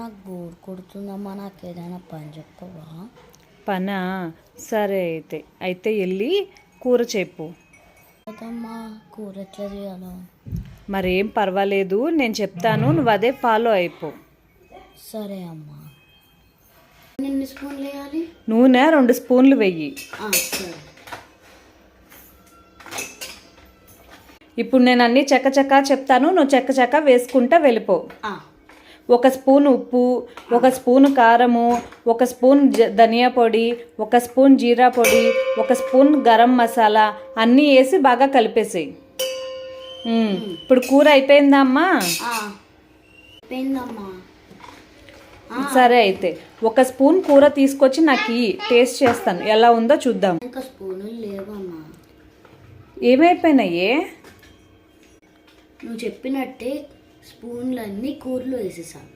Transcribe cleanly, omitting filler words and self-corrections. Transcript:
నాకు బోర్ కొడుతుందమ్మా, నాకు ఏదైనా పని చెప్పవా? పనా? సరే అయితే వెళ్ళి కూర చెప్పు. అమ్మా కూర ఎట్లా చేయాలో? మరేం పర్వాలేదు, నేను చెప్తాను, నువ్వు అదే ఫాలో అయిపో. సరే అమ్మా. ఎన్ని స్పూన్లు వేయాలి? నూనె 2 స్పూన్లు వెయ్యి. సరే. ఇప్పుడు నేను అన్నీ చక్కచక్క చెప్తాను, నువ్వు చక్కచక్క వేసుకుంటా వెళ్ళిపో. 1 స్పూన్ ఉప్పు, 1 స్పూన్ కారము, 1 స్పూన్ ధనియా పొడి, 1 స్పూన్ జీరా పొడి, 1 స్పూన్ గరం మసాలా అన్నీ వేసి బాగా కలిపేసేయి. ఇప్పుడు కూర అయిపోయిందా అమ్మా? సరే అయితే 1 స్పూన్ కూర తీసుకొచ్చి నాకు టేస్ట్ చేస్తాను, ఎలా ఉందో చూద్దాం. ఇంకా స్పూన్లు లేవమ్మా. ఏమైపోయినాయే? నువ్వు చెప్పినట్టే స్పూన్లన్నీ కూరలో వేసేసాను.